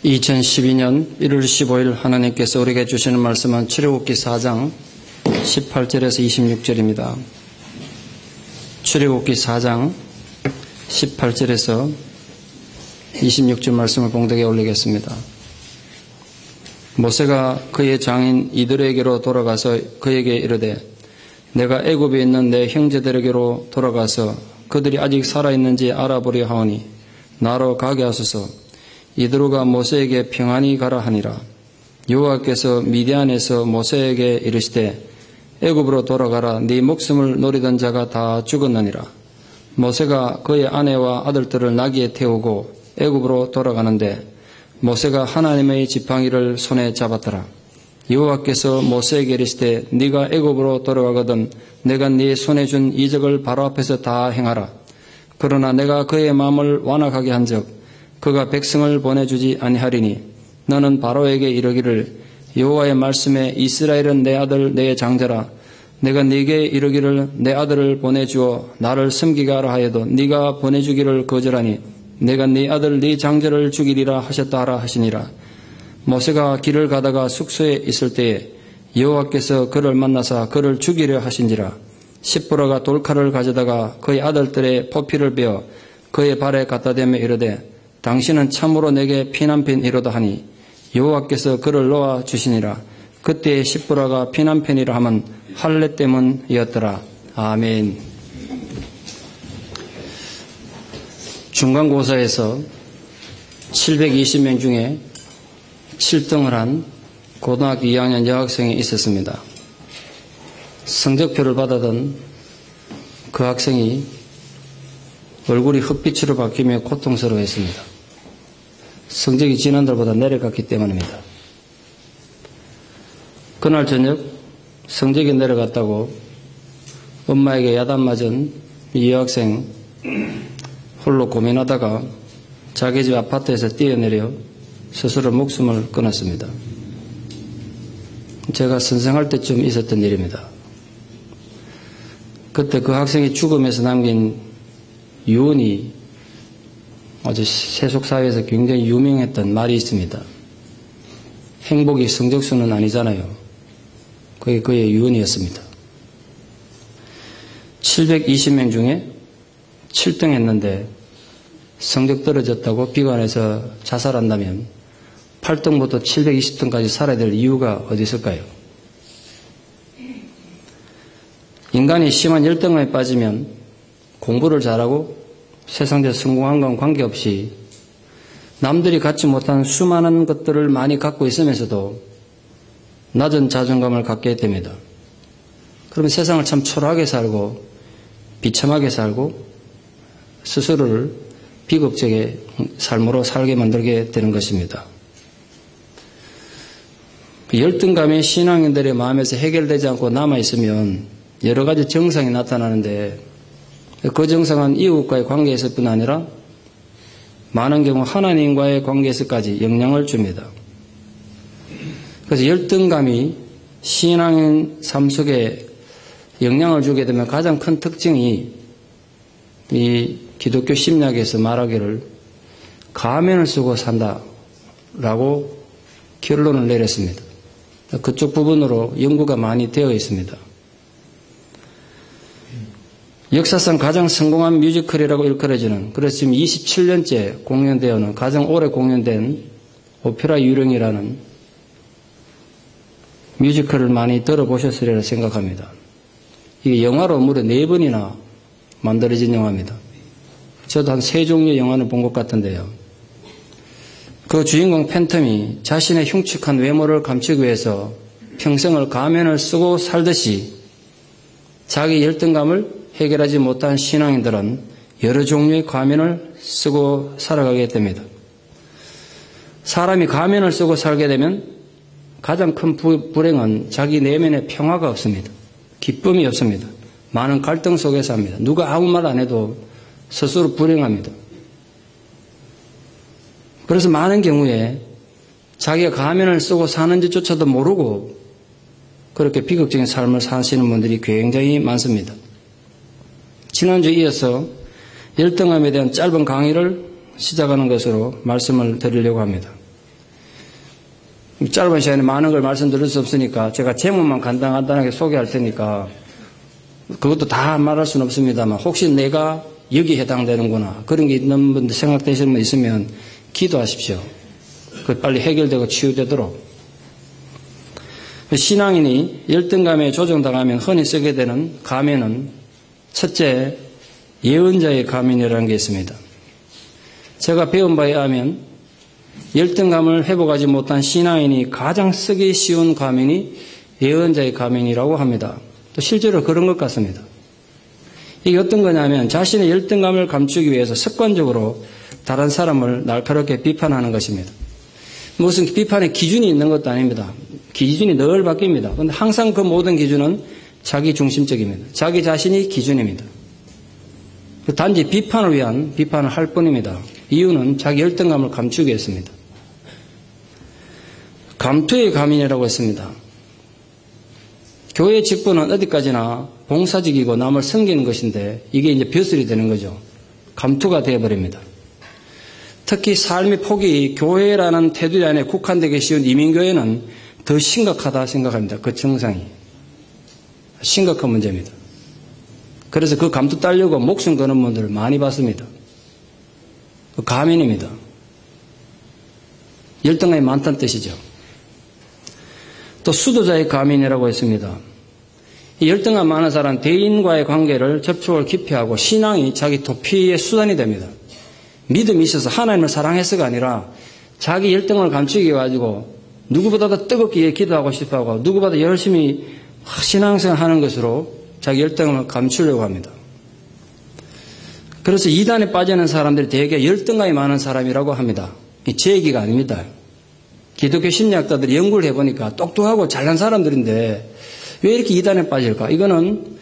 2012년 1월 15일 하나님께서 우리에게 주시는 말씀은 출애굽기 4장 18절에서 26절입니다. 출애굽기 4장 18절에서 26절 말씀을 봉독에 올리겠습니다. 모세가 그의 장인 이들에게로 돌아가서 그에게 이르되 내가 애굽에 있는 내 형제들에게로 돌아가서 그들이 아직 살아있는지 알아보려 하오니 나로 가게 하소서. 이드로가 모세에게 평안히 가라 하니라. 여호와께서 미디안에서 모세에게 이르시되 애굽으로 돌아가라. 네 목숨을 노리던 자가 다 죽었느니라. 모세가 그의 아내와 아들들을 나귀에 태우고 애굽으로 돌아가는데 모세가 하나님의 지팡이를 손에 잡았더라. 여호와께서 모세에게 이르시되 네가 애굽으로 돌아가거든 내가 네 손에 준 이적을 바로 앞에서 다 행하라. 그러나 내가 그의 마음을 완악하게 한즉 그가 백성을 보내주지 아니하리니 너는 바로에게 이르기를 여호와의 말씀에 이스라엘은 내 아들 내 장자라. 내가 네게 이르기를 내 아들을 보내주어 나를 섬기게 하라 하여도 네가 보내주기를 거절하니 내가 네 아들 네 장자를 죽이리라 하셨다 하라 하시니라. 모세가 길을 가다가 숙소에 있을 때에 여호와께서 그를 만나사 그를 죽이려 하신지라. 십부라가 돌칼을 가져다가 그의 아들들의 포피를 베어 그의 발에 갖다 대며 이르되 당신은 참으로 내게 피난편이로다 하니 여호와께서 그를 놓아 주시니라. 그때 십부라가 피난편이라 하면 할례 때문이었더라. 아멘. 중간고사에서 720명 중에 7등을 한 고등학교 2학년 여학생이 있었습니다. 성적표를 받아던 그 학생이 얼굴이 흑빛으로 바뀌며 고통스러워했습니다. 성적이 지난달보다 내려갔기 때문입니다. 그날 저녁 성적이 내려갔다고 엄마에게 야단 맞은 이 여학생 홀로 고민하다가 자기 집 아파트에서 뛰어내려 스스로 목숨을 끊었습니다. 제가 선생할 때쯤 있었던 일입니다. 그때 그 학생이 죽음에서 남긴 유언이 아주 세속사회에서 굉장히 유명했던 말이 있습니다. 행복이 성적수는 아니잖아요. 그게 그의 유언이었습니다. 720명 중에 7등 했는데 성적 떨어졌다고 비관해서 자살한다면 8등부터 720등까지 살아야 될 이유가 어디 있을까요? 인간이 심한 열등감에 빠지면 공부를 잘하고 세상에서 성공한 건 관계없이 남들이 갖지 못한 수많은 것들을 많이 갖고 있으면서도 낮은 자존감을 갖게 됩니다. 그러면 세상을 참 초라하게 살고 비참하게 살고 스스로를 비극적의 삶으로 살게 만들게 되는 것입니다. 열등감이 신앙인들의 마음에서 해결되지 않고 남아있으면 여러 가지 증상이 나타나는데 그 증상은 이웃과의 관계에서뿐 아니라 많은 경우 하나님과의 관계에서까지 영향을 줍니다. 그래서 열등감이 신앙인 삶 속에 영향을 주게 되면 가장 큰 특징이 이 기독교 심리학에서 말하기를 가면을 쓰고 산다라고 결론을 내렸습니다. 그쪽 부분으로 연구가 많이 되어 있습니다. 역사상 가장 성공한 뮤지컬이라고 일컬어지는, 그래서 지금 27년째 공연되어는 가장 오래 공연된 오페라 유령이라는 뮤지컬을 많이 들어보셨으리라 생각합니다. 이게 영화로 무려 4번이나 만들어진 영화입니다. 저도 한 3종류의 영화를 본 것 같은데요. 그 주인공 팬텀이 자신의 흉측한 외모를 감추기 위해서 평생을 가면을 쓰고 살듯이 자기 열등감을 해결하지 못한 신앙인들은 여러 종류의 가면을 쓰고 살아가게 됩니다. 사람이 가면을 쓰고 살게 되면 가장 큰 불행은 자기 내면에 평화가 없습니다. 기쁨이 없습니다. 많은 갈등 속에서 합니다. 누가 아무 말 안 해도 스스로 불행합니다. 그래서 많은 경우에 자기가 가면을 쓰고 사는지조차도 모르고 그렇게 비극적인 삶을 사시는 분들이 굉장히 많습니다. 지난주에 이어서 열등감에 대한 짧은 강의를 시작하는 것으로 말씀을 드리려고 합니다. 짧은 시간에 많은 걸 말씀드릴 수 없으니까 제가 제목만 간단하게 소개할 테니까 그것도 다 말할 수는 없습니다만 혹시 내가 여기에 해당되는구나 그런 게 있는 분들 생각되시는 분 있으면 기도하십시오. 그 빨리 해결되고 치유되도록. 신앙인이 열등감에 조정당하면 흔히 쓰게 되는 가면은 첫째 예언자의 가면이라는 게 있습니다. 제가 배운 바에 의하면 열등감을 회복하지 못한 신앙인이 가장 쓰기 쉬운 가면이 예언자의 가면이라고 합니다. 또 실제로 그런 것 같습니다. 이게 어떤 거냐면 자신의 열등감을 감추기 위해서 습관적으로 다른 사람을 날카롭게 비판하는 것입니다. 무슨 비판의 기준이 있는 것도 아닙니다. 기준이 늘 바뀝니다. 그런데 항상 그 모든 기준은 자기 중심적입니다. 자기 자신이 기준입니다. 단지 비판을 위한 비판을 할 뿐입니다. 이유는 자기 열등감을 감추기 위해서입니다. 감투의 가면이라고 했습니다. 교회 직분은 어디까지나 봉사직이고 남을 섬기는 것인데 이게 이제 벼슬이 되는 거죠. 감투가 되어버립니다. 특히 삶의 폭이 교회라는 테두리 안에 국한되기 쉬운 이민교회는 더 심각하다 생각합니다. 그 증상이. 심각한 문제입니다. 그래서 그 감투 따려고 목숨 거는 분들을 많이 봤습니다. 그 가면입니다. 열등감이 많다는 뜻이죠. 또 수도자의 가면이라고 했습니다. 이 열등감 많은 사람은 대인과의 관계를 접촉을 깊이 하고 신앙이 자기 도피의 수단이 됩니다. 믿음이 있어서 하나님을 사랑해서가 아니라 자기 열등을 감추기 위해 가지고 누구보다도 뜨겁게 기도하고 싶어하고 누구보다 열심히 신앙생활 하는 것으로 자기 열등을 감추려고 합니다. 그래서 이단에 빠지는 사람들이 대개 열등감이 많은 사람이라고 합니다. 제 얘기가 아닙니다. 기독교 심리학자들이 연구를 해보니까 똑똑하고 잘난 사람들인데 왜 이렇게 이단에 빠질까? 이거는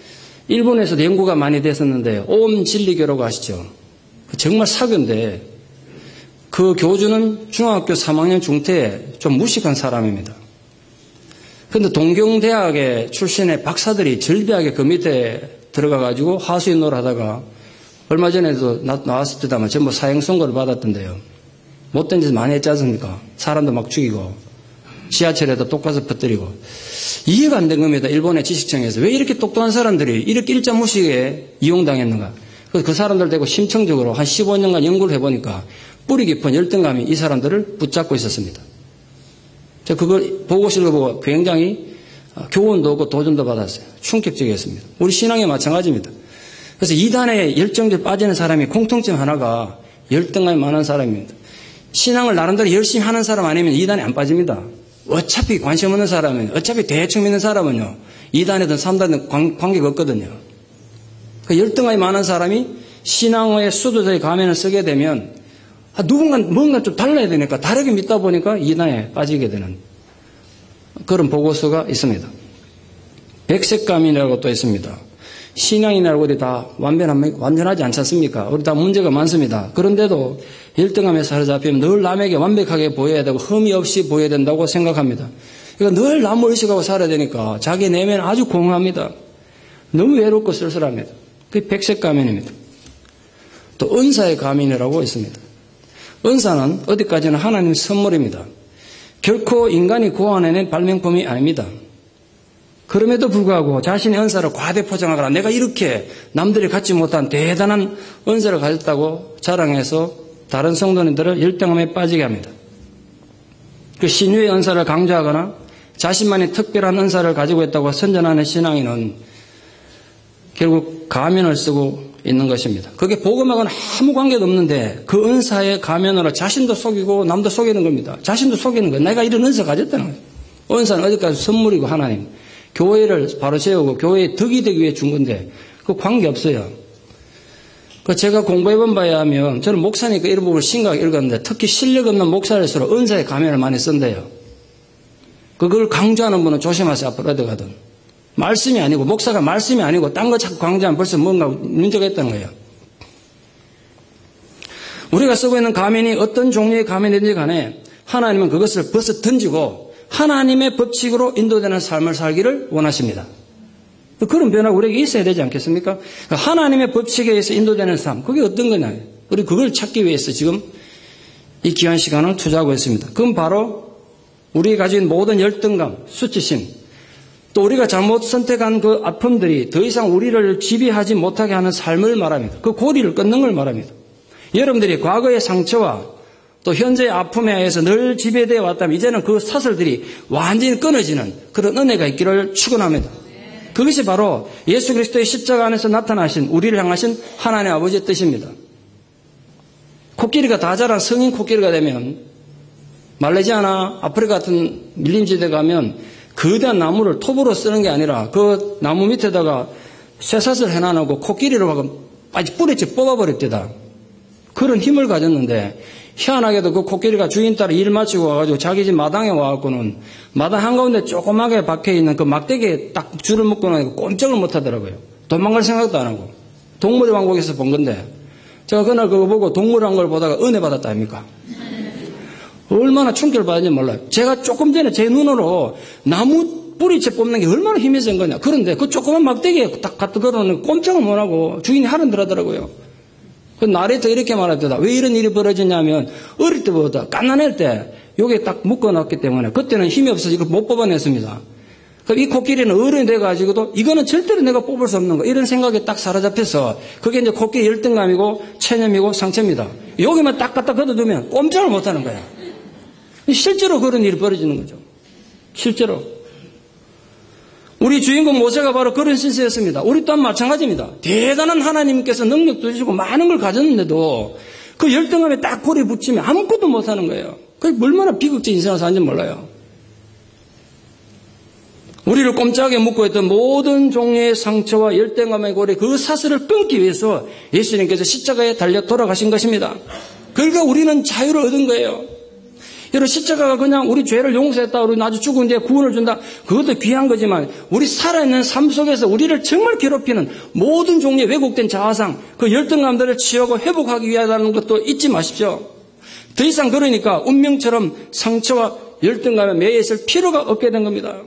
일본에서도 연구가 많이 됐었는데 옴진리교라고 아시죠? 정말 사교인데 그 교주는 중학교 3학년 중퇴에 좀 무식한 사람입니다. 그런데 동경대학의 출신의 박사들이 절비하게 그 밑에 들어가가지고 하수인노를 하다가 얼마 전에도 나왔을 때도 아마 전부 사형 선고를 받았던데요. 못된 짓 많이 했지 않습니까? 사람도 막 죽이고 지하철에도 똑가서 퍼뜨리고 이해가 안 된 겁니다. 일본의 지식청에서 왜 이렇게 똑똑한 사람들이 이렇게 일자무식에 이용당했는가. 그래서 그 사람들 대고 심층적으로 한 15년간 연구를 해보니까 뿌리 깊은 열등감이 이 사람들을 붙잡고 있었습니다. 제가 그걸 보고서를 보고 굉장히 교훈도 얻고 도전도 받았어요. 충격적이었습니다. 우리 신앙에 마찬가지입니다. 그래서 이단에 열정적으로 빠지는 사람이 공통점 하나가 열등감이 많은 사람입니다. 신앙을 나름대로 열심히 하는 사람 아니면 이단에 안 빠집니다. 어차피 관심 없는 사람은, 어차피 대충 믿는 사람은요, 이단이든 3단이든 관계가 없거든요. 그 열등감이 많은 사람이 신앙의 수도자의 가면을 쓰게 되면 누군가 뭔가 좀 달라야 되니까 다르게 믿다 보니까 이단에 빠지게 되는 그런 보고서가 있습니다. 백색가면이라고 또 있습니다. 신앙이라고 우리 다 완전하지 않지 않습니까? 우리 다 문제가 많습니다. 그런데도 열등감에 사로잡히면 늘 남에게 완벽하게 보여야 되고 흠이 없이 보여야 된다고 생각합니다. 그러니까 늘 남을 의식하고 살아야 되니까 자기 내면은 아주 공허합니다. 너무 외롭고 쓸쓸합니다. 그게 백색가면입니다. 또 은사의 가면이라고 있습니다. 은사는 어디까지나 하나님의 선물입니다. 결코 인간이 고안해낸 발명품이 아닙니다. 그럼에도 불구하고 자신의 은사를 과대 포장하거나 내가 이렇게 남들이 갖지 못한 대단한 은사를 가졌다고 자랑해서 다른 성도님들을 열등감에 빠지게 합니다. 그 신유의 은사를 강조하거나 자신만의 특별한 은사를 가지고 있다고 선전하는 신앙인은 결국 가면을 쓰고 있는 것입니다. 그게 복음하고는 아무 관계도 없는데 그 은사의 가면으로 자신도 속이고 남도 속이는 겁니다. 자신도 속이는 거예요. 내가 이런 은사 가졌다는 거예요. 은사는 어디까지 선물이고 하나님. 교회를 바로 세우고 교회에 덕이 되기 위해 준 건데 그 관계없어요. 제가 공부해본 바에 하면 저는 목사니까 이런 부분을 심각하게 읽었는데 특히 실력 없는 목사일수록 은사의 가면을 많이 쓴대요. 그걸 강조하는 분은 조심하세요. 앞으로 어디 가든. 말씀이 아니고 목사가 말씀이 아니고 딴 거 자꾸 강조하면 벌써 뭔가 문제가 있다는 거예요. 우리가 쓰고 있는 가면이 어떤 종류의 가면이든지 간에 하나님은 그것을 벌써 던지고 하나님의 법칙으로 인도되는 삶을 살기를 원하십니다. 그런 변화가 우리에게 있어야 되지 않겠습니까? 하나님의 법칙에 의해서 인도되는 삶, 그게 어떤 거냐. 우리 그걸 찾기 위해서 지금 이 귀한 시간을 투자하고 있습니다. 그건 바로 우리가 가진 모든 열등감, 수치심, 또 우리가 잘못 선택한 그 아픔들이 더 이상 우리를 지배하지 못하게 하는 삶을 말합니다. 그 고리를 끊는 걸 말합니다. 여러분들이 과거의 상처와 또 현재의 아픔에 의해서 늘 지배되어 왔다면 이제는 그 사슬들이 완전히 끊어지는 그런 은혜가 있기를 축원합니다. 그것이 바로 예수 그리스도의 십자가 안에서 나타나신 우리를 향하신 하나님 아버지의 뜻입니다. 코끼리가 다 자란 성인 코끼리가 되면 말레이시아나 아프리카 같은 밀림지대 가면 거대한 나무를 톱으로 쓰는 게 아니라 그 나무 밑에다가 쇠사슬 해놔놓고 코끼리로 하고 아주 뿌리째 뽑아버렸대다. 그런 힘을 가졌는데 희한하게도 그 코끼리가 주인 따라 일 마치고 와가지고 자기 집 마당에 와갖고는 마당 한가운데 조그맣게 박혀있는 그 막대기에 딱 줄을 묶어놓으니까 꼼짝을 못하더라고요. 도망갈 생각도 안 하고. 동물의 왕국에서 본 건데 제가 그날 그거 보고 동물의 왕국을 보다가 은혜 받았다 아닙니까? 얼마나 충격을 받았는지 몰라요. 제가 조금 전에 제 눈으로 나무 뿌리채 뽑는 게 얼마나 힘이 센 거냐. 그런데 그 조그만 막대기에 딱 갖다 걸어놓으면 꼼짝을 못하고 주인이 하른들 하더라고요. 그 나레이터 이렇게 말하더라. 왜 이런 일이 벌어지냐면 어릴 때보다 갓난할 때 요게 딱 묶어놨기 때문에 그때는 힘이 없어서 이걸 못 뽑아냈습니다. 그럼 이 코끼리는 어른이 돼가지고도 이거는 절대로 내가 뽑을 수 없는 거 이런 생각에 딱 사로잡혀서 그게 이제 코끼리 열등감이고 체념이고 상처입니다. 여기만 딱 갖다 걷어두면 꼼짝을 못하는 거야. 실제로 그런 일이 벌어지는 거죠. 실제로. 우리 주인공 모세가 바로 그런 신세였습니다. 우리 또한 마찬가지입니다. 대단한 하나님께서 능력도 주시고 많은 걸 가졌는데도 그 열등감에 딱 고리 붙이면 아무것도 못하는 거예요. 그게 얼마나 비극적인 인생을 사는지 몰라요. 우리를 꼼짝하게 묶고 있던 모든 종류의 상처와 열등감의 고리 그 사슬을 끊기 위해서 예수님께서 십자가에 달려 돌아가신 것입니다. 그러니까 우리는 자유를 얻은 거예요. 여러분 십자가가 그냥 우리 죄를 용서했다, 우리 아주 죽은 뒤에 구원을 준다, 그것도 귀한 거지만 우리 살아있는 삶 속에서 우리를 정말 괴롭히는 모든 종류의 왜곡된 자아상, 그 열등감들을 치유하고 회복하기 위하다는 것도 잊지 마십시오. 더 이상 그러니까 운명처럼 상처와 열등감에 매여 있을 필요가 없게 된 겁니다.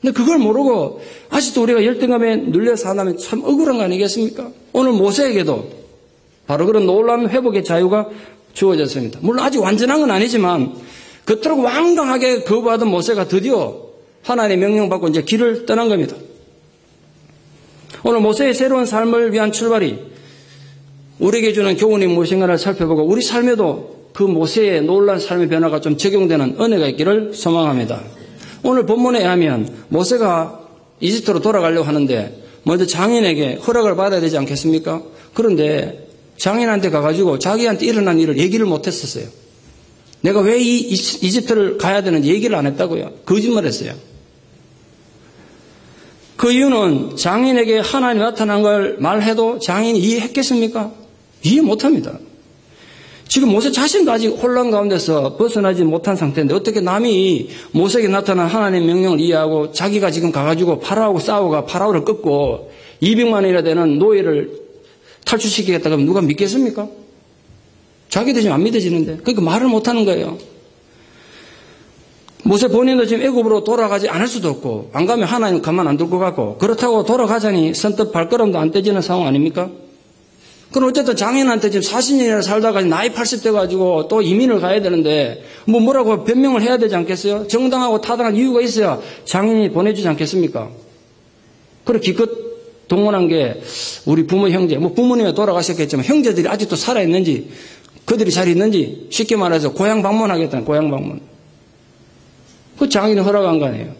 근데 그걸 모르고 아직도 우리가 열등감에 눌려 산다면 참 억울한 거 아니겠습니까? 오늘 모세에게도 바로 그런 놀라운 회복의 자유가 주어졌습니다. 물론 아직 완전한 건 아니지만 그토록 완강하게 거부하던 모세가 드디어 하나님의 명령받고 이제 길을 떠난 겁니다. 오늘 모세의 새로운 삶을 위한 출발이 우리에게 주는 교훈이 무엇인가를 살펴보고 우리 삶에도 그 모세의 놀라운 삶의 변화가 좀 적용되는 은혜가 있기를 소망합니다. 오늘 본문에 의하면 모세가 이집트로 돌아가려고 하는데 먼저 장인에게 허락을 받아야 되지 않겠습니까? 그런데 장인한테 가가지고 자기한테 일어난 일을 얘기를 못했었어요. 내가 왜 이 이집트를 가야 되는지 얘기를 안 했다고요. 거짓말했어요. 그 이유는 장인에게 하나님이 나타난 걸 말해도 장인이 이해했겠습니까? 이해 못합니다. 지금 모세 자신도 아직 혼란 가운데서 벗어나지 못한 상태인데 어떻게 남이 모세에게 나타난 하나님의 명령을 이해하고 자기가 지금 가가지고 파라오하고 싸우고 파라오를 꺾고 200만이나 되는 노예를 탈출시키겠다 그러면 누가 믿겠습니까? 자기도 지금 안 믿어지는데. 그러니까 말을 못하는 거예요. 모세 본인도 지금 애굽으로 돌아가지 않을 수도 없고 안 가면 하나님 가만 안 둘 것 같고 그렇다고 돌아가자니 선뜻 발걸음도 안 떼지는 상황 아닙니까? 그럼 어쨌든 장인한테 지금 40년이나 살다가 나이 80대 가지고 또 이민을 가야 되는데 뭐라고 변명을 해야 되지 않겠어요? 정당하고 타당한 이유가 있어야 장인이 보내주지 않겠습니까? 그래 기껏 동원한 게 우리 부모 형제, 부모님이 돌아가셨겠지만 형제들이 아직도 살아있는지 그들이 잘 있는지 쉽게 말해서 고향 방문하겠다는 고향 방문. 그 장인이 허락한 거 아니에요.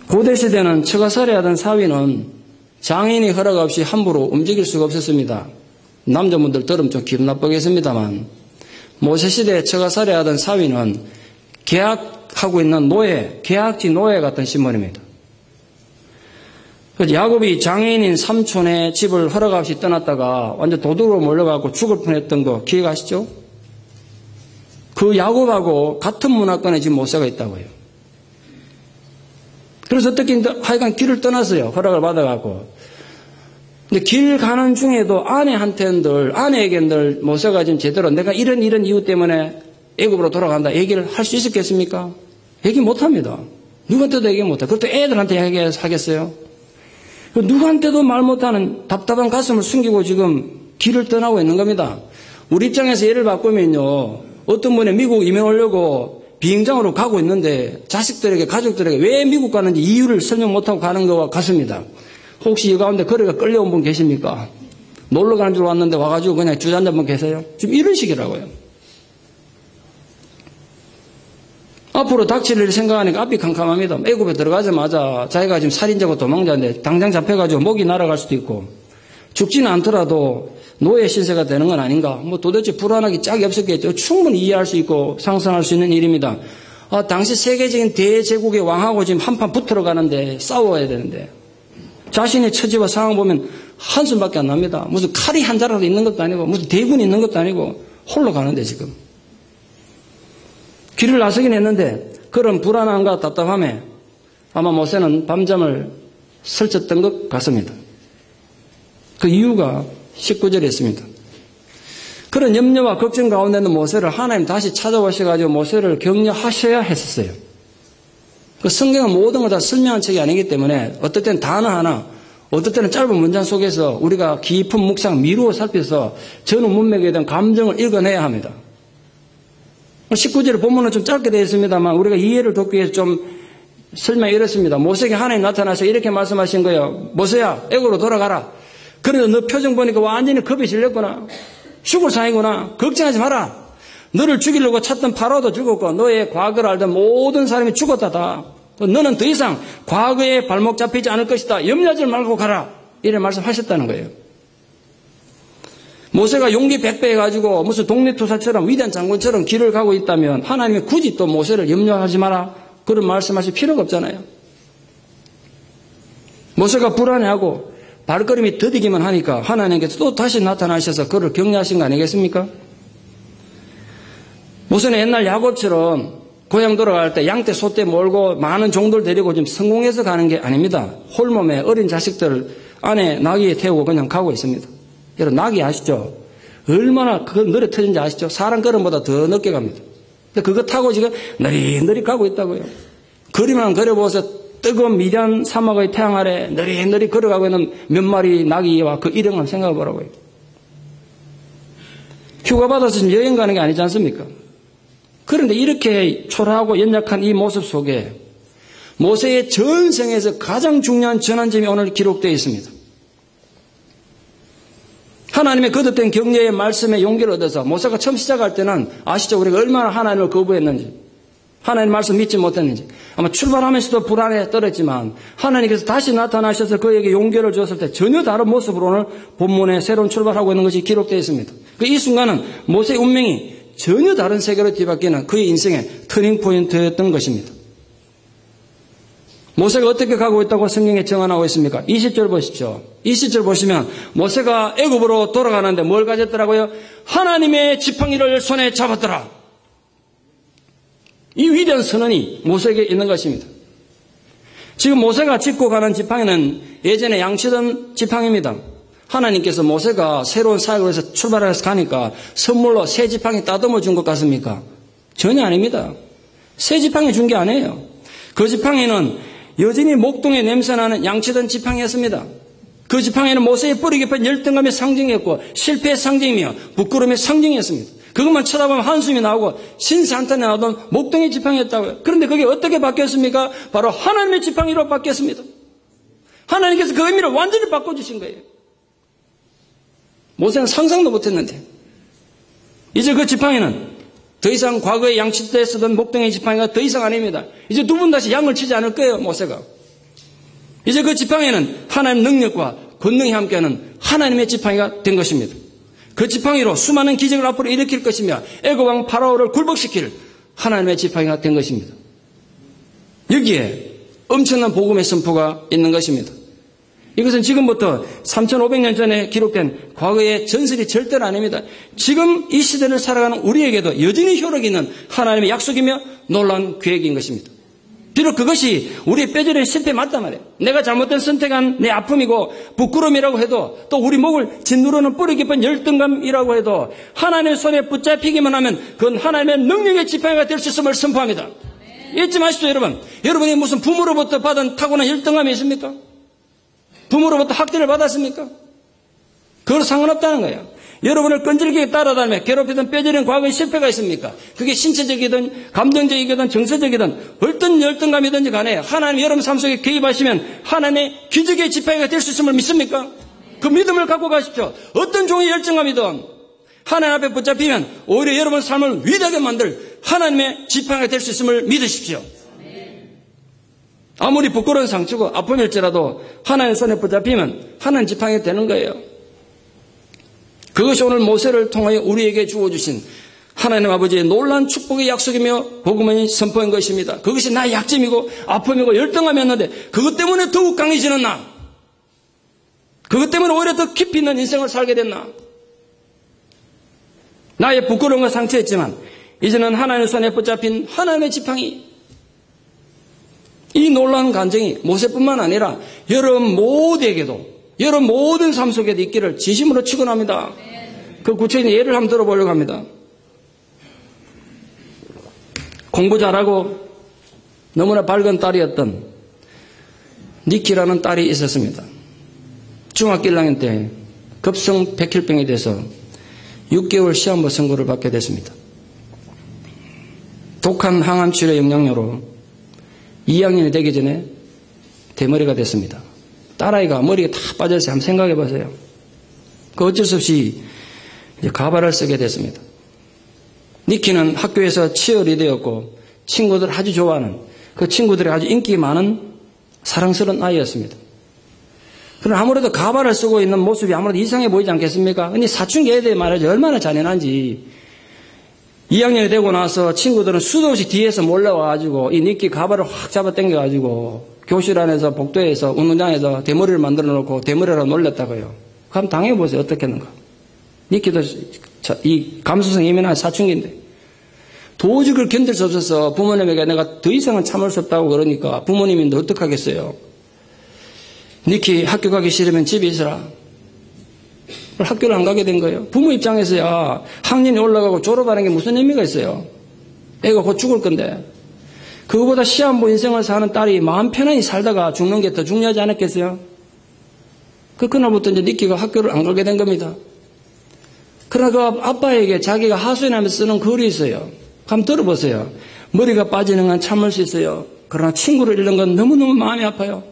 고대시대는 처가살이하던 사위는 장인이 허락 없이 함부로 움직일 수가 없었습니다. 남자분들 들으면 좀 기분 나쁘겠습니다만 모세시대에 처가살이하던 사위는 계약하고 있는 노예, 계약지 노예 같은 신분입니다. 야곱이 장인인 삼촌의 집을 허락 없이 떠났다가 완전 도둑으로 몰려가고 죽을 뻔했던 거 기억하시죠? 그 야곱하고 같은 문화권에 지금 모세가 있다고요. 그래서 어떻게 하여간 길을 떠났어요. 허락을 받아가고. 근데 길 가는 중에도 아내에게 모세가 지금 제대로 내가 이런 이유 때문에 애굽으로 돌아간다 얘기를 할 수 있었겠습니까? 얘기 못합니다. 누구한테도 얘기 못해요. 그것도 애들한테 얘기하겠어요? 누구한테도 말 못하는 답답한 가슴을 숨기고 지금 길을 떠나고 있는 겁니다. 우리 입장에서 예를 바꾸면요. 어떤 분이 미국 이민 오려고 비행장으로 가고 있는데 자식들에게 가족들에게 왜 미국 가는지 이유를 설명 못하고 가는 것과 같습니다. 혹시 이 가운데 거리가 끌려온 분 계십니까? 놀러 가는 줄 왔는데 와가지고 그냥 주저앉은 분 계세요? 지금 이런 식이라고요. 앞으로 닥칠 일을 생각하니까 앞이 캄캄합니다. 애굽에 들어가자마자 자기가 지금 살인자고 도망자인데 당장 잡혀가지고 목이 날아갈 수도 있고 죽지는 않더라도 노예 신세가 되는 건 아닌가. 뭐 도대체 불안하기 짝이 없었겠죠. 충분히 이해할 수 있고 상상할 수 있는 일입니다. 당시 세계적인 대제국의 왕하고 지금 한판 붙으러 가는데 싸워야 되는데 자신의 처지와 상황 보면 한숨밖에 안 납니다. 무슨 칼이 한 자라도 있는 것도 아니고 무슨 대군이 있는 것도 아니고 홀로 가는데 지금. 길을 나서긴 했는데 그런 불안함과 답답함에 아마 모세는 밤잠을 설쳤던 것 같습니다. 그 이유가 19절에 있습니다. 그런 염려와 걱정 가운데 있는 모세를 하나님 다시 찾아오셔가지고 모세를 격려하셔야 했었어요. 그 성경은 모든 걸 다 설명한 책이 아니기 때문에 어떨 때는 단어 하나, 어떨 때는 짧은 문장 속에서 우리가 깊은 묵상, 미루어 살펴서 전후 문맥에 대한 감정을 읽어내야 합니다. 19절의 본문은 좀 짧게 되어 있습니다만 우리가 이해를 돕기 위해서 좀 설명이 이렇습니다. 모세에게 하나님 나타나서 이렇게 말씀하신 거예요. 모세야, 애굽으로 돌아가라. 그런데 너 표정 보니까 완전히 겁이 질렸구나. 죽을 상이구나. 걱정하지 마라. 너를 죽이려고 찾던 파라오도 죽었고 너의 과거를 알던 모든 사람이 죽었다 다. 너는 더 이상 과거에 발목 잡히지 않을 것이다. 염려하지 말고 가라. 이런 말씀하셨다는 거예요. 모세가 용기 백배 해가지고 무슨 독립투사처럼 위대한 장군처럼 길을 가고 있다면 하나님이 굳이 또 모세를 염려하지 마라. 그런 말씀하실 필요가 없잖아요. 모세가 불안해하고 발걸음이 더디기만 하니까 하나님께서 또 다시 나타나셔서 그를 격려하신 거 아니겠습니까? 모세는 옛날 야곱처럼 고향 돌아갈 때 양떼 소떼 몰고 많은 종들 데리고 지금 성공해서 가는 게 아닙니다. 홀몸에 어린 자식들 안에 나귀에 태우고 그냥 가고 있습니다. 여러분 나귀 아시죠? 얼마나 그 느려 터진지 아시죠? 사람 걸음보다 더 늦게 갑니다. 그거 타고 지금 느릿느릿 가고 있다고요. 거리만 걸어보세요. 뜨거운 미디안 사막의 태양 아래 느릿느릿 걸어가고 있는 몇 마리 나귀와 그 일행을 생각해 보라고요. 휴가 받아서 지금 여행 가는 게 아니지 않습니까? 그런데 이렇게 초라하고 연약한 이 모습 속에 모세의 전생에서 가장 중요한 전환점이 오늘 기록되어 있습니다. 하나님의 거듭된 격려의 말씀에 용기를 얻어서 모세가 처음 시작할 때는 아시죠? 우리가 얼마나 하나님을 거부했는지 하나님 말씀 믿지 못했는지 아마 출발하면서도 불안에 떨었지만 하나님께서 다시 나타나셔서 그에게 용기를 주었을 때 전혀 다른 모습으로 오늘 본문에 새로운 출발하고 있는 것이 기록되어 있습니다. 이 순간은 모세의 운명이 전혀 다른 세계로 뒤바뀌는 그의 인생의 터닝포인트였던 것입니다. 모세가 어떻게 가고 있다고 성경에 정언하고 있습니까? 20절 보십시오. 20절 보시면 모세가 애굽으로 돌아가는데 뭘 가졌더라고요? 하나님의 지팡이를 손에 잡았더라. 이 위대한 선언이 모세에게 있는 것입니다. 지금 모세가 짚고 가는 지팡이는 예전에 양치던 지팡이입니다. 하나님께서 모세가 새로운 사역을 해서 출발해서 가니까 선물로 새 지팡이 따듬어 준 것 같습니까? 전혀 아닙니다. 새 지팡이 준 게 아니에요. 그 지팡이는 여전히 목동에 냄새나는 양치던 지팡이였습니다. 그 지팡이는 모세의 뿌리 깊은 열등감의 상징이었고 실패의 상징이며 부끄러움의 상징이었습니다. 그것만 쳐다보면 한숨이 나오고 신세 한탄이 나오던 목동의 지팡이였다고요. 그런데 그게 어떻게 바뀌었습니까? 바로 하나님의 지팡이로 바뀌었습니다. 하나님께서 그 의미를 완전히 바꿔주신 거예요. 모세는 상상도 못했는데 이제 그 지팡이는 더 이상 과거에 양치 때 쓰던 목동의 지팡이가 더 이상 아닙니다. 이제 두 번 다시 양을 치지 않을 거예요. 모세가. 이제 그 지팡이는 하나님의 능력과 권능이 함께하는 하나님의 지팡이가 된 것입니다. 그 지팡이로 수많은 기적을 앞으로 일으킬 것이며 애굽 왕 파라오를 굴복시킬 하나님의 지팡이가 된 것입니다. 여기에 엄청난 복음의 선포가 있는 것입니다. 이것은 지금부터 3,500년 전에 기록된 과거의 전설이 절대로 아닙니다. 지금 이 시대를 살아가는 우리에게도 여전히 효력이 있는 하나님의 약속이며 놀라운 계획인 것입니다. 비록 그것이 우리의 뼈저린 실패 맞단 말이에요. 내가 잘못된 선택한 내 아픔이고 부끄러움이라고 해도 또 우리 목을 짓누르는 뿌리 깊은 열등감이라고 해도 하나님의 손에 붙잡히기만 하면 그건 하나님의 능력의 지팡이가 될 수 있음을 선포합니다. 잊지 마십시오 여러분. 여러분이 무슨 부모로부터 받은 타고난 열등감이 있습니까? 부모로부터 학대를 받았습니까? 그걸 상관없다는 거예요. 여러분을 끈질기게 따라다니며 괴롭히던 뼈저린 과거의 실패가 있습니까? 그게 신체적이든 감정적이든 정서적이든 어떤 열등감이든지 간에 하나님 여러분 삶 속에 개입하시면 하나님의 기적의 지팡이가 될 수 있음을 믿습니까? 그 믿음을 갖고 가십시오. 어떤 종의 열등감이든 하나님 앞에 붙잡히면 오히려 여러분 삶을 위대하게 만들 하나님의 지팡이가 될 수 있음을 믿으십시오. 아무리 부끄러운 상처고 아픔일지라도 하나님의 손에 붙잡히면 하나님 지팡이가 되는 거예요. 그것이 오늘 모세를 통하여 우리에게 주어주신 하나님 아버지의 놀라운 축복의 약속이며 복음의 선포인 것입니다. 그것이 나의 약점이고 아픔이고 열등감이었는데 그것 때문에 더욱 강해지는 나, 그것 때문에 오히려 더 깊이 있는 인생을 살게 됐나. 나의 부끄러운 건 상처였지만 이제는 하나님의 손에 붙잡힌 하나님의 지팡이, 이 놀라운 간증이 모세뿐만 아니라 여러분 모두에게도, 여러분 모든 삶 속에도 있기를 진심으로 축원합니다. 그 구체적인 예를 한번 들어보려고 합니다. 공부 잘하고 너무나 밝은 딸이었던 니키라는 딸이 있었습니다. 중학교 1학년 때 급성 백혈병이 돼서 6개월 시한부 선고를 받게 됐습니다. 독한 항암 치료 영향으로 2학년이 되기 전에 대머리가 됐습니다. 딸아이가 머리가 다 빠져서 한번 생각해 보세요. 그 어쩔 수 없이 이제 가발을 쓰게 됐습니다. 니키는 학교에서 치어리더였고 친구들 아주 좋아하는, 그 친구들이 아주 인기 많은 사랑스러운 아이였습니다. 그러나 아무래도 가발을 쓰고 있는 모습이 아무래도 이상해 보이지 않겠습니까? 근데 사춘기 애들이 말이죠. 얼마나 잔인한지. 2학년이 되고 나서 친구들은 수도 없이 뒤에서 몰려와가지고 이 니키 가발을 확 잡아 당겨가지고 교실 안에서 복도에서 운동장에서 대머리를 만들어 놓고 대머리라고 놀렸다고요. 그럼 당해보세요. 어떻게 했는가. 니키도 이 감수성이 예민한 사춘기인데 도저히 그걸 견딜 수 없어서 부모님에게 내가 더 이상은 참을 수 없다고 그러니까 부모님이 너 어떡하겠어요. 니키 학교 가기 싫으면 집에 있어라. 학교를 안 가게 된 거예요. 부모 입장에서야 학년이 올라가고 졸업하는 게 무슨 의미가 있어요. 애가 곧 죽을 건데. 그거보다 시한부 인생을 사는 딸이 마음 편안히 살다가 죽는 게 더 중요하지 않았겠어요? 그날부터 이제 니키가 학교를 안 가게 된 겁니다. 그러나 그 아빠에게 자기가 하소연하면서 쓰는 글이 있어요. 한번 들어보세요. 머리가 빠지는 건 참을 수 있어요. 그러나 친구를 잃는 건 너무너무 마음이 아파요.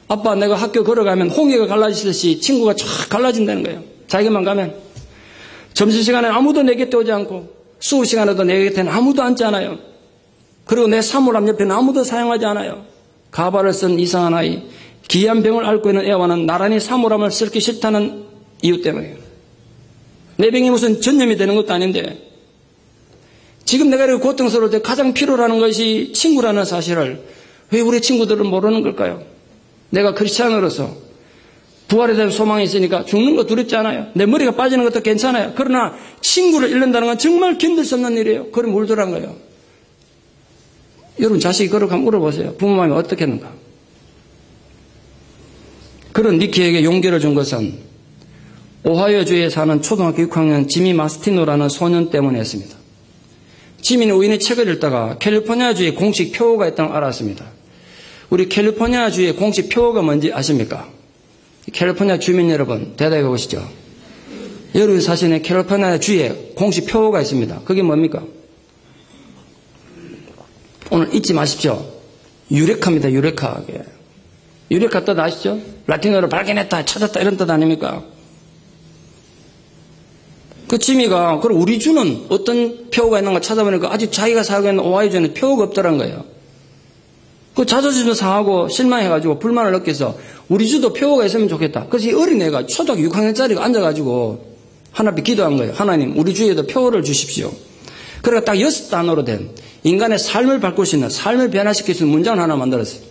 아빠, 내가 학교 걸어가면 홍해가 갈라지듯이 친구가 쫙 갈라진다는 거예요. 자기만 가면. 점심시간에 아무도 내 곁에 오지 않고 수업 시간에도 내 곁에는 아무도 앉지 않아요. 그리고 내 사물함 옆에는 아무도 사용하지 않아요. 가발을 쓴 이상한 아이, 기이한 병을 앓고 있는 애와는 나란히 사물함을 쓸기 싫다는 이유 때문이에요. 내 병이 무슨 전염이 되는 것도 아닌데 지금 내가 이렇게 고통스러울 때 가장 필요로 하는 것이 친구라는 사실을 왜 우리 친구들은 모르는 걸까요? 내가 크리스찬으로서 부활에 대한 소망이 있으니까 죽는 거 두렵지 않아요. 내 머리가 빠지는 것도 괜찮아요. 그러나 친구를 잃는다는 건 정말 견딜 수 없는 일이에요. 그럼 울더란 거예요. 여러분 자식이 그렇게 한번 물어보세요. 부모 마음이 어떻게 했는가. 그런 니키에게 용기를 준 것은 오하이오주에 사는 초등학교 6학년 지미 마스티노라는 소년 때문이었습니다. 지미는 우연히 책을 읽다가 캘리포니아주에 공식 표어가 있다는 걸 알았습니다. 우리 캘리포니아주의 공식 표어가 뭔지 아십니까? 캘리포니아 주민 여러분 대답해 보시죠. 여러분 사시는 캘리포니아주에 공식 표어가 있습니다. 그게 뭡니까? 오늘 잊지 마십시오. 유레카입니다. 유레카. 유레카 뜻 아시죠? 라틴어로 발견했다, 찾았다 이런 뜻 아닙니까? 그 지미가 그럼 우리 주는 어떤 표어가 있는가 찾아보니까 아직 자기가 살고 있는 오하이오주는 표어가 없더란 거예요. 그 자존심도 상하고 실망해가지고 불만을 느껴서 우리 주도 표어가 있으면 좋겠다. 그래서 이 어린애가 초등학교 6학년짜리가 앉아가지고 하나 앞에 기도한 거예요. 하나님 우리 주에도 표어를 주십시오. 그러니까 딱 6단어로 된 인간의 삶을 바꿀 수 있는, 삶을 변화시킬 수 있는 문장을 하나 만들었어요.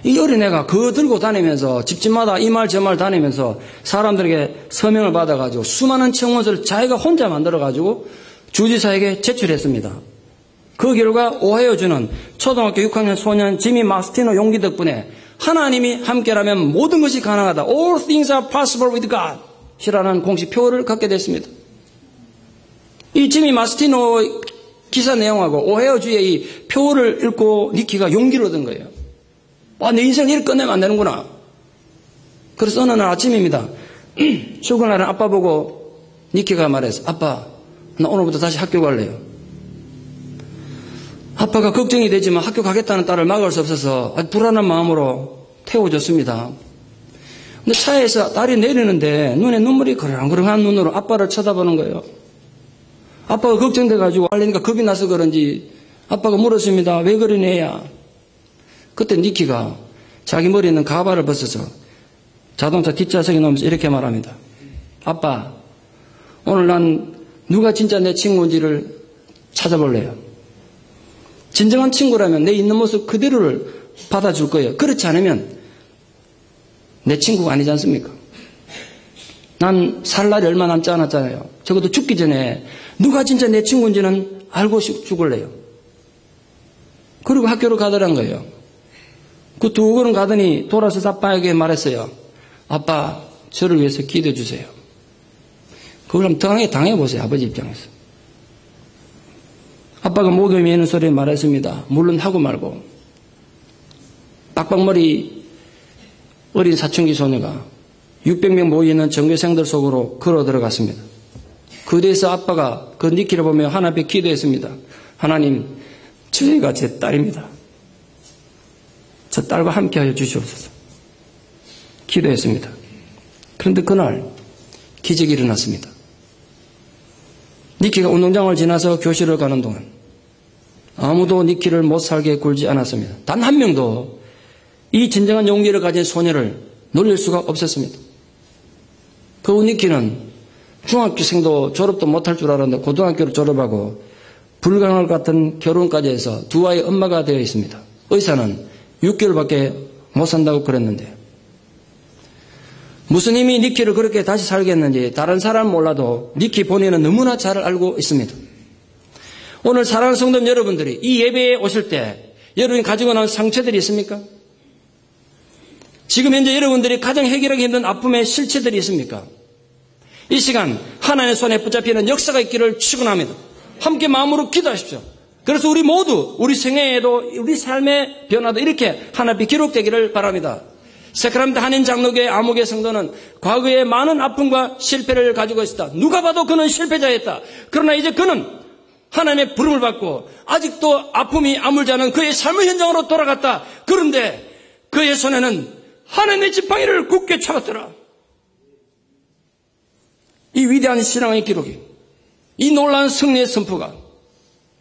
이 어린애가 그거 들고 다니면서 집집마다 이 말 저 말 다니면서 사람들에게 서명을 받아가지고 수많은 청원서를 자기가 혼자 만들어가지고 주지사에게 제출했습니다. 그 결과 오하이오주는 초등학교 6학년 소년 지미 마스티노 용기 덕분에 하나님이 함께라면 모든 것이 가능하다. All things are possible with God 이라는 공식 표어를 갖게 됐습니다. 이 지미 마스티노 기사 내용하고 오하이오주의 이 표어를 읽고 니키가 용기를 얻은 거예요. 내 인생을 이렇게 끝내면 안 되는구나. 그래서 어느 날 아침입니다. 출근하는 아빠 보고 니키가 말했어. 아빠, 나 오늘부터 다시 학교 갈래요. 아빠가 걱정이 되지만 학교 가겠다는 딸을 막을 수 없어서 아주 불안한 마음으로 태워줬습니다. 근데 차에서 딸이 내리는데 눈에 눈물이 그렁그렁한 눈으로 아빠를 쳐다보는 거예요. 아빠가 걱정돼가지고 알리니까 겁이 나서 그런지 아빠가 물었습니다. 왜 그러니 애야? 그때 니키가 자기 머리에 있는 가발을 벗어서 자동차 뒷좌석에 넣으면서 이렇게 말합니다. 아빠, 오늘 난 누가 진짜 내 친구인지를 찾아볼래요. 진정한 친구라면 내 있는 모습 그대로를 받아줄 거예요. 그렇지 않으면 내 친구가 아니지 않습니까? 난 살 날이 얼마 남지 않았잖아요. 적어도 죽기 전에 누가 진짜 내 친구인지는 알고 죽을래요. 그리고 학교로 가더란 거예요. 그 두 걸음 가더니 돌아서 아빠에게 말했어요. 아빠, 저를 위해서 기도해 주세요. 그걸 한번 당해보세요. 아버지 입장에서. 아빠가 목에 메는 소리에 말했습니다. 물론 하고 말고. 빡빡머리 어린 사춘기 소녀가 600명 모이는 전교생들 속으로 걸어 들어갔습니다. 그 뒤에서 아빠가 그 니키를 보며 하나님 앞에 기도했습니다. 하나님, 저희가 제 딸입니다. 저 딸과 함께하여 주시옵소서. 기도했습니다. 그런데 그날 기적이 일어났습니다. 니키가 운동장을 지나서 교실을 가는 동안 아무도 니키를 못 살게 굴지 않았습니다. 단 한 명도 이 진정한 용기를 가진 소녀를 놀릴 수가 없었습니다. 그 니키는 중학교생도 졸업도 못할 줄 알았는데 고등학교를 졸업하고 불가능할 것 같은 결혼까지 해서 두 아이의 엄마가 되어 있습니다. 의사는 6개월밖에 못 산다고 그랬는데 무슨 힘이 니키를 그렇게 다시 살게 했는지 다른 사람은 몰라도 니키 본인은 너무나 잘 알고 있습니다. 오늘 사랑하는 성도 여러분들이 이 예배에 오실 때 여러분이 가지고 나온 상처들이 있습니까? 지금 현재 여러분들이 가장 해결하기 힘든 아픔의 실체들이 있습니까? 이 시간 하나님의 손에 붙잡히는 역사가 있기를 축원합니다. 함께 마음으로 기도하십시오. 그래서 우리 모두 우리 생애에도 우리 삶의 변화도 이렇게 하나님께 기록되기를 바랍니다. 세크라멘트 한인 장로교회 아무개 성도는 과거에 많은 아픔과 실패를 가지고 있었다. 누가 봐도 그는 실패자였다. 그러나 이제 그는 하나님의 부름을 받고 아직도 아픔이 아물지 않은 그의 삶의 현장으로 돌아갔다. 그런데 그의 손에는 하나님의 지팡이를 굳게 잡았더라. 이 위대한 신앙의 기록이, 이 놀라운 승리의 선포가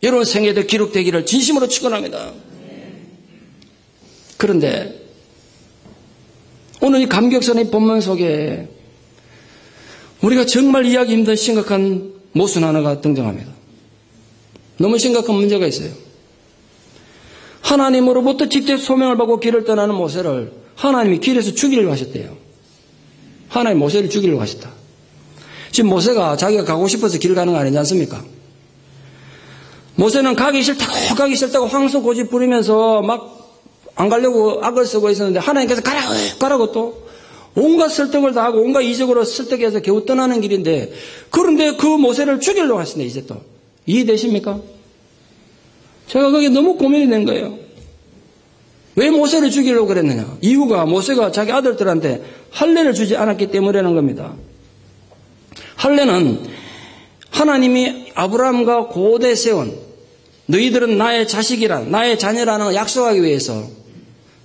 여러분 생애에도 기록되기를 진심으로 축원합니다. 그런데 오늘 이 감격선의 본문 속에 우리가 정말 이해하기 힘든 심각한 모순 하나가 등장합니다. 너무 심각한 문제가 있어요. 하나님으로부터 직접 소명을 받고 길을 떠나는 모세를 하나님이 길에서 죽이려고 하셨대요. 하나님 모세를 죽이려고 하셨다. 지금 모세가 자기가 가고 싶어서 길 가는 거 아니지 않습니까? 모세는 가기 싫다고 황소 고집 부리면서 막 안 가려고 악을 쓰고 있었는데 하나님께서 가라고 또 온갖 설득을 다 하고 온갖 이적으로 설득해서 겨우 떠나는 길인데 그런데 그 모세를 죽이려고 하시네. 이제 또 이해되십니까? 제가 거기에 너무 고민이 된 거예요. 왜 모세를 죽이려고 그랬느냐? 이유가 모세가 자기 아들들한테 할례를 주지 않았기 때문이라는 겁니다. 할례는 하나님이 아브라함과 고대 세운 너희들은 나의 자식이라 나의 자녀라는 걸 약속하기 위해서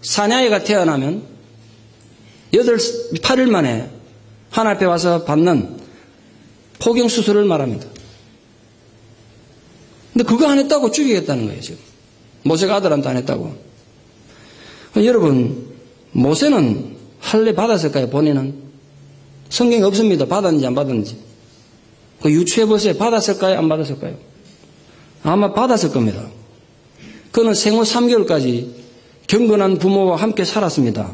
사내아이가 태어나면 8일 만에 하나님 앞에 와서 받는 포경수술을 말합니다. 근데 그거 안 했다고 죽이겠다는 거예요. 지금 모세가 아들한테 안 했다고. 여러분, 모세는 할례 받았을까요? 본인은? 성경에 없습니다. 받았는지 안 받았는지. 유추해 보세요. 받았을까요? 안 받았을까요? 아마 받았을 겁니다. 그는 생후 3개월까지 경건한 부모와 함께 살았습니다.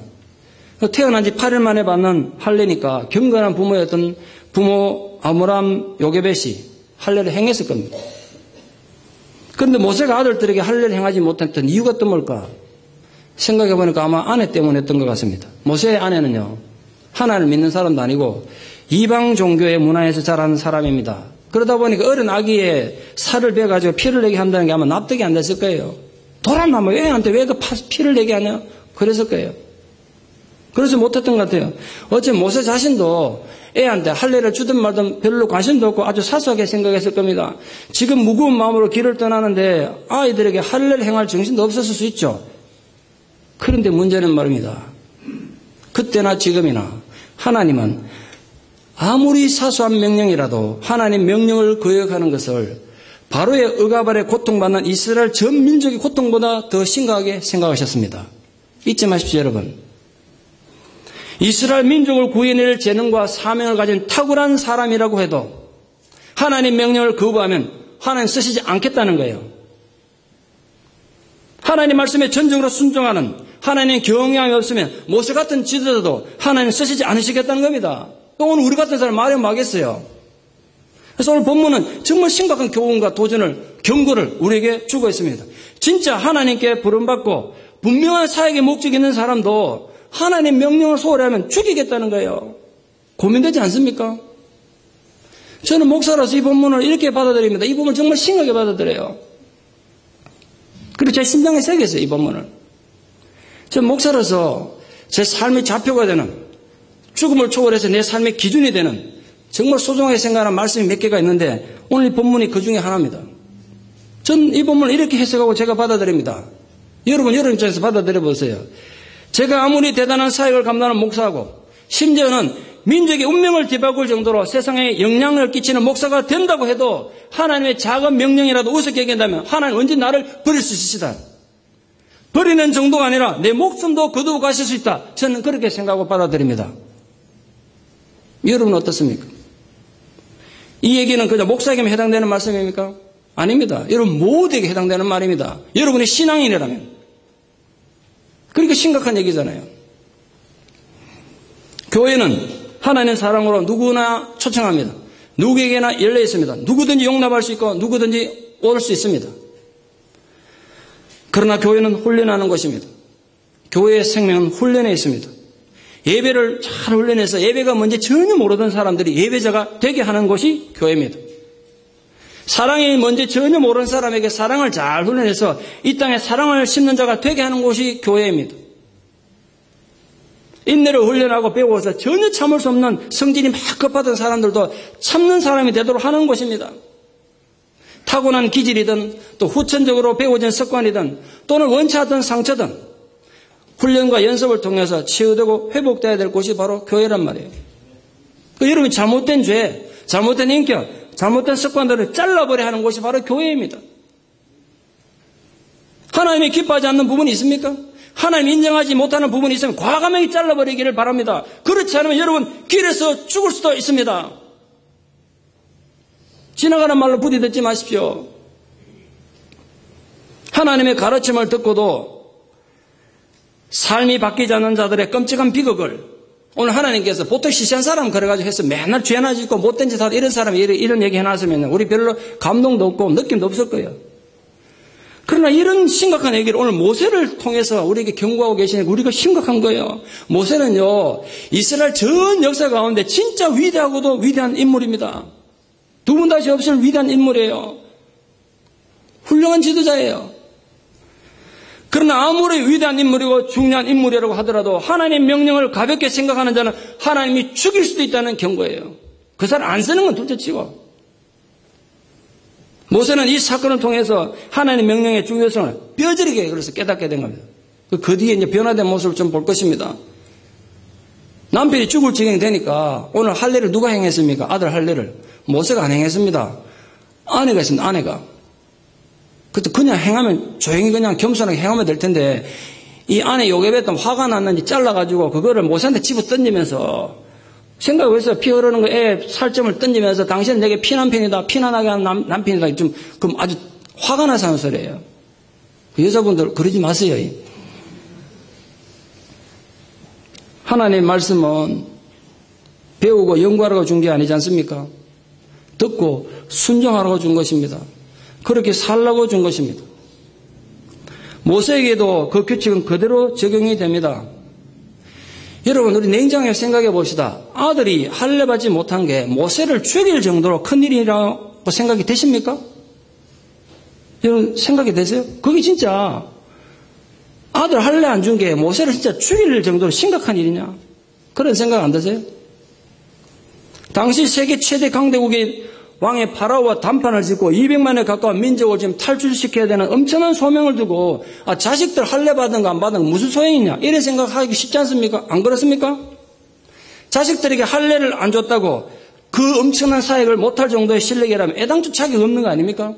태어난 지 8일 만에 받는 할례니까 경건한 부모였던 부모 아므람 요게벳이 할례를 행했을 겁니다. 그런데 모세가 아들들에게 할례를 행하지 못했던 이유가 또 뭘까? 생각해보니까 아마 아내 때문에 했던 것 같습니다. 모세의 아내는요, 하나님을 믿는 사람도 아니고 이방 종교의 문화에서 자란 사람입니다. 그러다 보니까 어린 아기의 살을 베가지고 피를 내게 한다는 게 아마 납득이 안 됐을 거예요. 돌았나 뭐 애한테 왜 그 피를 내게 하냐? 그랬을 거예요. 그래서 못했던 것 같아요. 어째 모세 자신도 애한테 할례를 주든 말든 별로 관심도 없고 아주 사소하게 생각했을 겁니다. 지금 무거운 마음으로 길을 떠나는데 아이들에게 할례를 행할 정신도 없었을 수 있죠. 그런데 문제는 말입니다. 그때나 지금이나 하나님은 아무리 사소한 명령이라도 하나님 명령을 거역하는 것을 바로의 억압 아래 고통받는 이스라엘 전 민족의 고통보다 더 심각하게 생각하셨습니다. 잊지 마십시오, 여러분. 이스라엘 민족을 구해낼 재능과 사명을 가진 탁월한 사람이라고 해도 하나님 명령을 거부하면 하나님 쓰시지 않겠다는 거예요. 하나님 말씀에 전적으로 순종하는 하나님의 경향이 없으면 모세 같은 지도자도 하나님 쓰시지 않으시겠다는 겁니다. 또 오늘 우리 같은 사람 말하면 하겠어요. 그래서 오늘 본문은 정말 심각한 교훈과 도전을, 경고를 우리에게 주고 있습니다. 진짜 하나님께 부름받고 분명한 사역의 목적이 있는 사람도 하나님 명령을 소홀히 하면 죽이겠다는 거예요. 고민되지 않습니까? 저는 목사로서 이 본문을 이렇게 받아들입니다. 이 본문을 정말 심하게 받아들여요. 그리고 제 심장에 새겼어요, 이 본문을. 저 목사로서 제 삶의 좌표가 되는, 죽음을 초월해서 내 삶의 기준이 되는 정말 소중하게 생각하는 말씀이 몇 개가 있는데 오늘 이 본문이 그 중에 하나입니다. 전 이 본문을 이렇게 해석하고 제가 받아들입니다. 여러분 입장에서 받아들여 보세요. 제가 아무리 대단한 사역을 감당하는 목사하고 심지어는 민족의 운명을 뒤바꿀 정도로 세상에 영향을 끼치는 목사가 된다고 해도 하나님의 작은 명령이라도 우습게 여긴다면 하나님 언제 나를 버릴 수 있으시다. 버리는 정도가 아니라 내 목숨도 거두어 가실 수 있다. 저는 그렇게 생각하고 받아들입니다. 여러분은 어떻습니까? 이 얘기는 그냥 목사에게만 해당되는 말씀입니까? 아닙니다. 여러분 모두에게 해당되는 말입니다. 여러분이 신앙인이라면. 그러니까 심각한 얘기잖아요. 교회는 하나님의 사랑으로 누구나 초청합니다. 누구에게나 열려 있습니다. 누구든지 용납할 수 있고 누구든지 올 수 있습니다. 그러나 교회는 훈련하는 것입니다. 교회의 생명은 훈련에 있습니다. 예배를 잘 훈련해서 예배가 뭔지 전혀 모르던 사람들이 예배자가 되게 하는 곳이 교회입니다. 사랑이 뭔지 전혀 모르는 사람에게 사랑을 잘 훈련해서 이 땅에 사랑을 심는 자가 되게 하는 곳이 교회입니다. 인내를 훈련하고 배워서 전혀 참을 수 없는 성질이 막 급하던 사람들도 참는 사람이 되도록 하는 곳입니다. 타고난 기질이든 또 후천적으로 배워진 습관이든 또는 원치하던 상처든 훈련과 연습을 통해서 치유되고 회복되어야 될 곳이 바로 교회란 말이에요. 여러분이 잘못된 죄, 잘못된 인격, 잘못된 습관들을 잘라버려야 하는 곳이 바로 교회입니다. 하나님이 기뻐하지 않는 부분이 있습니까? 하나님 인정하지 못하는 부분이 있으면 과감하게 잘라버리기를 바랍니다. 그렇지 않으면 여러분 길에서 죽을 수도 있습니다. 지나가는 말로 부디 듣지 마십시오. 하나님의 가르침을 듣고도 삶이 바뀌지 않는 자들의 끔찍한 비극을 오늘 하나님께서 보통 시시한 사람 그래가지고 해서 맨날 죄나 짓고 못된 짓 하고 이런 사람이 이런 얘기 해놨으면 우리 별로 감동도 없고 느낌도 없을 거예요. 그러나 이런 심각한 얘기를 오늘 모세를 통해서 우리에게 경고하고 계시니까 우리가 심각한 거예요. 모세는요, 이스라엘 전 역사 가운데 진짜 위대하고도 위대한 인물입니다. 두 분 다시 없을 위대한 인물이에요. 훌륭한 지도자예요. 그러나 아무리 위대한 인물이고 중요한 인물이라고 하더라도 하나님 명령을 가볍게 생각하는 자는 하나님이 죽일 수도 있다는 경고예요. 그 사람 안 쓰는 건 둘째치고. 모세는 이 사건을 통해서 하나님 명령의 중요성을 뼈저리게 그래서 깨닫게 된 겁니다. 그 뒤에 이제 변화된 모습을 좀 볼 것입니다. 남편이 죽을 지경이 되니까 오늘 할례를 누가 행했습니까? 아들 할례를. 모세가 안 행했습니다. 아내가 있습니다. 아내가. 그때 그냥 행하면 조용히 그냥 겸손하게 행하면 될 텐데 이 안에 요괴했던 화가 났는지 잘라가지고 그거를 모세한테 집어 던지면서 생각을 해서 피 흐르는 거 애 살점을 던지면서 당신은 내게 피난편이다 피난하게 하는 남편이다 좀 그럼 아주 화가 나서 하는 소리예요. 그 여자분들 그러지 마세요. 하나님의 말씀은 배우고 연구하라고 준 게 아니지 않습니까? 듣고 순종하라고 준 것입니다. 그렇게 살라고 준 것입니다. 모세에게도 그 규칙은 그대로 적용이 됩니다. 여러분 우리 냉정하게 생각해 봅시다. 아들이 할례 받지 못한 게 모세를 죽일 정도로 큰일이라고 생각이 되십니까? 여러분 생각이 되세요? 그게 진짜 아들 할례 안 준 게 모세를 진짜 죽일 정도로 심각한 일이냐? 그런 생각 안 드세요? 당시 세계 최대 강대국의 왕의 파라오와 단판을 짓고 200만에 가까운 민족을 지금 탈출시켜야 되는 엄청난 소명을 두고 자식들 할례 받은 거 안 받은 거 무슨 소용이냐? 이런 생각하기 쉽지 않습니까? 안 그렇습니까? 자식들에게 할례를 안 줬다고 그 엄청난 사역을 못할 정도의 실력이라면 애당초 자격이 없는 거 아닙니까?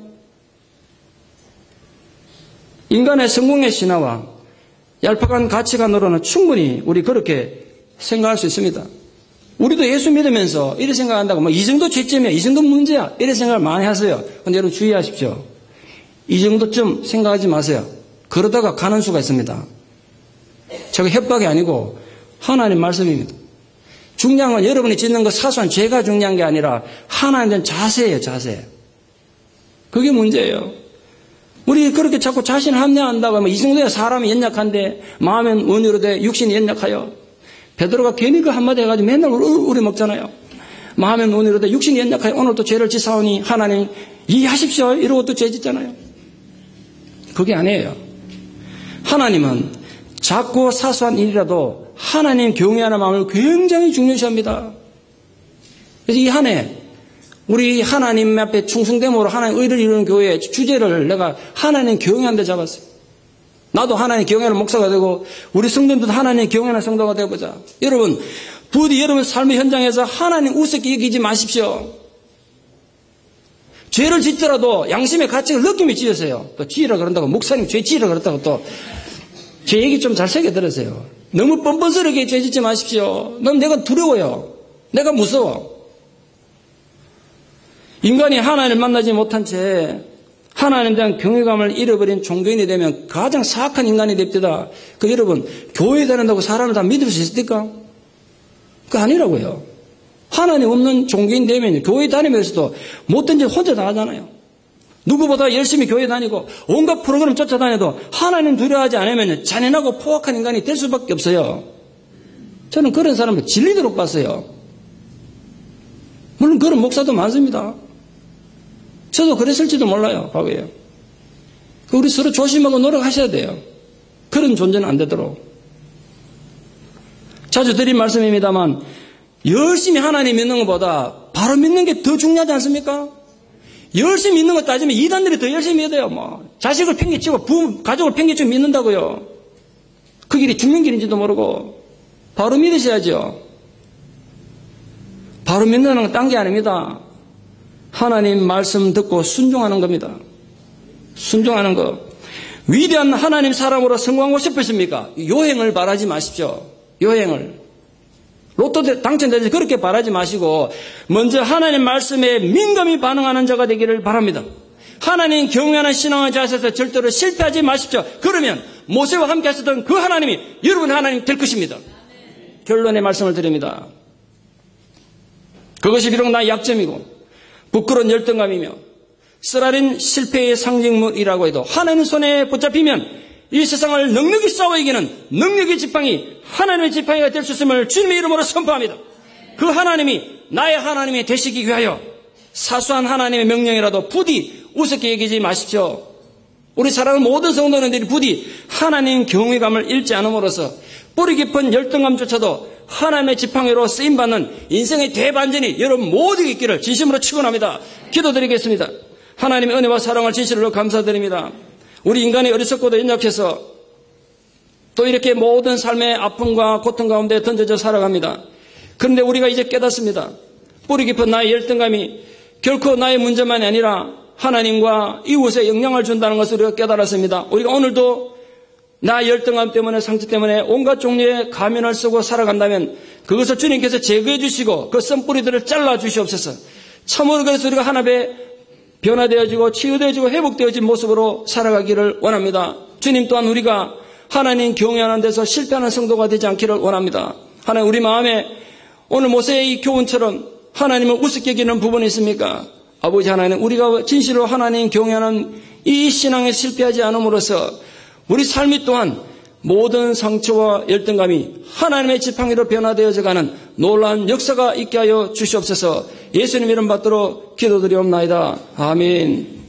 인간의 성공의 신화와 얄팍한 가치관으로는 충분히 우리 그렇게 생각할 수 있습니다. 우리도 예수 믿으면서 이렇게 생각한다고 이 정도 죄점이야, 이 정도 문제야 이런 생각을 많이 하세요. 그런데 여러분 주의하십시오. 이 정도쯤 생각하지 마세요. 그러다가 가는 수가 있습니다. 저게 협박이 아니고 하나님 말씀입니다. 중요한 건 여러분이 짓는 거 사소한 죄가 중요한 게 아니라 하나님에 대한 자세예요. 자세. 그게 문제예요. 우리 그렇게 자꾸 자신을 합리화한다고 하면 이 정도야 사람이 연약한데 마음은 원유로 돼 육신이 연약하여. 베드로가 괜히 그 한마디 해가지고 맨날 우리 먹잖아요. 마음은 원유로 돼 육신이 연약하여 오늘 또 죄를 짓사오니 하나님 이해하십시오. 이러고 또 죄 짓잖아요. 그게 아니에요. 하나님은 작고 사소한 일이라도 하나님 경외하는 마음을 굉장히 중요시합니다. 그래서 이 한 해 우리 하나님 앞에 충성됨으로 하나님 의를 이루는 교회의 주제를 내가 하나님 경외하는 데 잡았어요. 나도 하나님 경외하는 목사가 되고 우리 성도들도 하나님 경외하는 성도가 되어보자. 여러분 부디 여러분 삶의 현장에서 하나님 우습게 여기지 마십시오. 죄를 짓더라도 양심의 가책을 느끼며 지으세요. 또 지으라 그런다고 목사님 죄 지으라 그랬다고 또 제 얘기 좀 잘 새겨 들으세요. 너무 뻔뻔스럽게 죄 짓지 마십시오. 너무 내가 두려워요. 내가 무서워. 인간이 하나님을 만나지 못한 채 하나님에 대한 경외감을 잃어버린 종교인이 되면 가장 사악한 인간이 됩니다. 여러분 교회 다닌다고 사람을 다 믿을 수 있습니까? 그거 아니라고요. 하나님 없는 종교인 되면 교회 다니면서도 못된 짓 혼자 다 하잖아요. 누구보다 열심히 교회 다니고 온갖 프로그램 쫓아다녀도 하나님 두려워하지 않으면 잔인하고 포악한 인간이 될 수밖에 없어요. 저는 그런 사람들 질리도록 봤어요. 물론 그런 목사도 많습니다. 저도 그랬을지도 몰라요. 과거에. 우리 서로 조심하고 노력하셔야 돼요. 그런 존재는 안 되도록. 자주 드린 말씀입니다만 열심히 하나님 믿는 것보다 바로 믿는 게 더 중요하지 않습니까? 열심히 믿는 것 따지면 이단들이 더 열심히 믿어요. 자식을 팽개치고 부모, 가족을 팽개치고 믿는다고요. 그 길이 죽는 길인지도 모르고. 바로 믿으셔야죠. 바로 믿는 건 딴 게 아닙니다. 하나님 말씀 듣고 순종하는 겁니다. 순종하는 거. 위대한 하나님 사람으로 성공하고 싶으십니까? 요행을 바라지 마십시오. 요행을. 로또 당첨되지 그렇게 바라지 마시고 먼저 하나님 말씀에 민감히 반응하는 자가 되기를 바랍니다. 하나님 경외하는 신앙의 자세에서 절대로 실패하지 마십시오. 그러면 모세와 함께 하셨던 그 하나님이 여러분의 하나님 될 것입니다. 결론의 말씀을 드립니다. 그것이 비록 나의 약점이고 부끄러운 열등감이며 쓰라린 실패의 상징물이라고 해도 하나님 손에 붙잡히면 이 세상을 넉넉히 싸워 이기는 능력의 지팡이 하나님의 지팡이가 될 수 있음을 주님의 이름으로 선포합니다. 그 하나님이 나의 하나님이 되시기 위하여 사소한 하나님의 명령이라도 부디 우습게 여기지 마십시오. 우리 사랑하는 모든 성도님들이 부디 하나님 경외감을 잃지 않음으로써 뿌리 깊은 열등감조차도 하나님의 지팡이로 쓰임받는 인생의 대반전이 여러분 모두에게 있기를 진심으로 축원합니다. 기도드리겠습니다. 하나님의 은혜와 사랑을 진실로 감사드립니다. 우리 인간이 어리석고도 연약해서 또 이렇게 모든 삶의 아픔과 고통 가운데 던져져 살아갑니다. 그런데 우리가 이제 깨닫습니다. 뿌리 깊은 나의 열등감이 결코 나의 문제만이 아니라 하나님과 이웃에 영향을 준다는 것을 우리가 깨달았습니다. 우리가 오늘도 나의 열등감 때문에 상처 때문에 온갖 종류의 가면을 쓰고 살아간다면 그것을 주님께서 제거해 주시고 그 썬뿌리들을 잘라 주시옵소서. 참으로 그래서 우리가 하나님의 변화되어지고 치유되어지고 회복되어진 모습으로 살아가기를 원합니다. 주님 또한 우리가 하나님 경외하는 데서 실패하는 성도가 되지 않기를 원합니다. 하나님 우리 마음에 오늘 모세의 이 교훈처럼 하나님을 우습게 여기는 부분이 있습니까? 아버지 하나님 우리가 진실로 하나님 경외하는 이 신앙에 실패하지 않음으로써 우리 삶이 또한 모든 상처와 열등감이 하나님의 지팡이로 변화되어져가는 놀라운 역사가 있게 하여 주시옵소서. 예수님 이름 받도록 기도드리옵나이다. 아멘.